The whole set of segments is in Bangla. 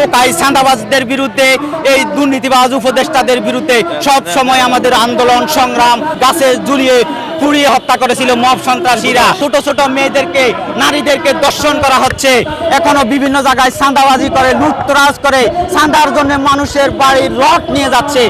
টোকাই চাঁদাবাজদের বিরুদ্ধে, এই দুর্নীতিবাজ উপদেষ্টাদের বিরুদ্ধে সব সময় আমাদের আন্দোলন সংগ্রাম। গাছে ঝুলিয়ে পুড়িয়ে হত্যা করেছিল মব সন্ত্রাসীরা। ছোট ছোট মেয়েদেরকে, নারীদেরকে দর্শন করা হচ্ছে। এখনো বিভিন্ন জায়গায় চাঁদাবাজি করে, লুটতরাজ করে, চাঁদার জন্য মানুষের বাড়ির রড নিয়ে যাচ্ছে।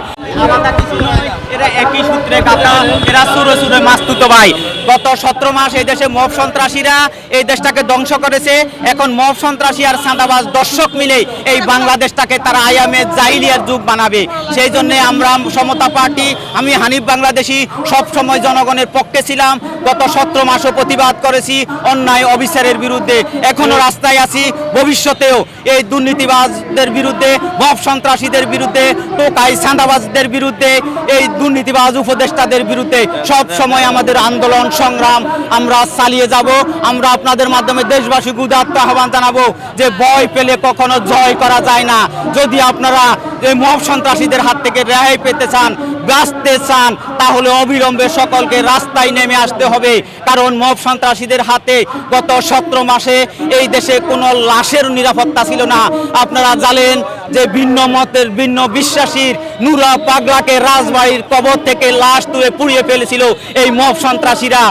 আলাদা কিছু নয়, এরা একই সূত্রে গাঁথা, এরা সুরে সুরে মাস্তুত ভাই। গত 17 মাস এই দেশে মব সন্ত্রাসীরা এই দেশটাকে ধ্বংস করেছে। এখন মব সন্ত্রাসী আর চাঁদাবাজ দর্শক মিলে এই বাংলাদেশটাকে তারা আয়ামে জাইলিয়ার যুগ বানাবে। সেই জন্য আমরা সমতা পার্টি, আমি হানিফ বাংলাদেশি সব সময় জনগণের পক্ষে ছিলাম। গত 17 মাসও প্রতিবাদ করেছি অন্যায় অবিচারের বিরুদ্ধে। এখনো রাস্তায় আছি, ভবিষ্যতেও এই দুর্নীতিবাজদের বিরুদ্ধে, মব সন্ত্রাসীদের বিরুদ্ধে, টোকাই চাঁদাবাজদের বিরুদ্ধে, এই দুর্নীতিবাজ উপদেষ্টাদের বিরুদ্ধে সব সময় আমাদের আন্দোলন সংগ্রাম আমরা চালিয়ে যাব। আমরা আপনাদের মাধ্যমে দেশবাসীকে উদাত্ত আহ্বান জানাবো যে ভয় পেলে কখনো জয় করা যায় না। যদি আপনারা এই মব সন্ত্রাসীদের হাত থেকে রেহাই পেতে চান, বাঁচতে চান, তাহলে অবিলম্বে সকলকে রাস্তায় নেমে আসতে হবে। কারণ মব সন্ত্রাসীদের হাতে গত 17 মাসে এই দেশে কোনো লাশের নিরাপত্তা ছিল না। আপনারা জানেন যে ভিন্ন মতের, ভিন্ন বিশ্বাসীর নুরা পাগলাকে রাজবাড়ির কবর থেকে লাশ তুলে পুড়িয়ে ফেলেছিল এই মব সন্ত্রাসীরা।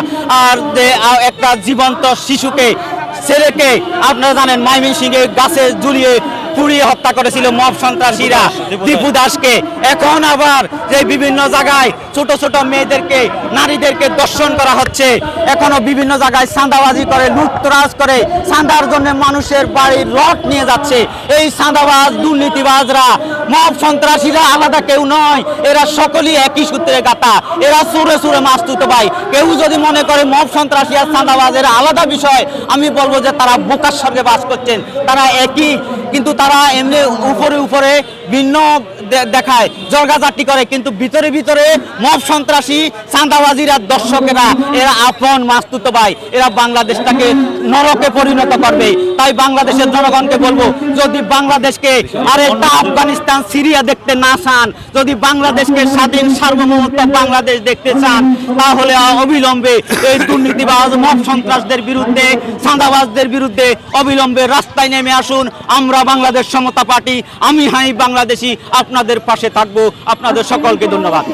আর যে একটা জীবন্ত শিশুকে, ছেলেকে আপনারা জানেন ময়মনসিংহে গাছে ঝুলিয়ে পুড়িয়ে হত্যা করেছিল মব সন্ত্রাসীরা দীপু দাসকে। এখন আবার যে বিভিন্ন জায়গায় ছোট ছোট মেয়েদেরকে, নারীদেরকে দর্শন করা হচ্ছে। এখনো বিভিন্ন জায়গায় চাঁদাবাজি করে, লুটতরাজ করে, চাঁদার জন্য মানুষের বাড়ির রড নিয়ে যাচ্ছে। এই চাঁদাবাজ দুর্নীতিবাজরা, মব সন্ত্রাসীরা আলাদা কেউ নয়, এরা সকলেই একই সূত্রে গাঁথা। এরা সুরে সুরে মাস্তুত ভাই। কেউ যদি মনে করে মব সন্ত্রাসী আর চাঁদাবাজের আলাদা বিষয়, আমি বলবো যে তারা বোকার সঙ্গে বাস করছেন। তারা একই, কিন্তু তারা এমনি উপরে উপরে ভিন্ন দেখায়, জর্গাজাটি করে, কিন্তু ভিতরে ভিতরে মব সন্ত্রাসী চাঁদাবাজিরা দর্শকেরা এরা আপন মাস্তুত ভাই। এরা বাংলাদেশটাকে নরকে পরিণত করবে। তাই বাংলাদেশের জনগণকে বলবো, যদি বাংলাদেশকে আরেকটা আফগানিস্তান, সিরিয়া দেখতে না চান, যদি বাংলাদেশকে স্বাধীন সার্বভৌমত্ব বাংলাদেশ দেখতে চান, তাহলে অবিলম্বে এই দুর্নীতিবাজ মব সন্ত্রাসদের বিরুদ্ধে, চাঁদাবাজদের বিরুদ্ধে অবিলম্বে রাস্তায় নেমে আসুন। আমরা বাংলাদেশ সমতা পার্টি, আমি হানিফ বাংলাদেশি আপনাদের পাশে থাকবো। আপনাদের সকলকে ধন্যবাদ।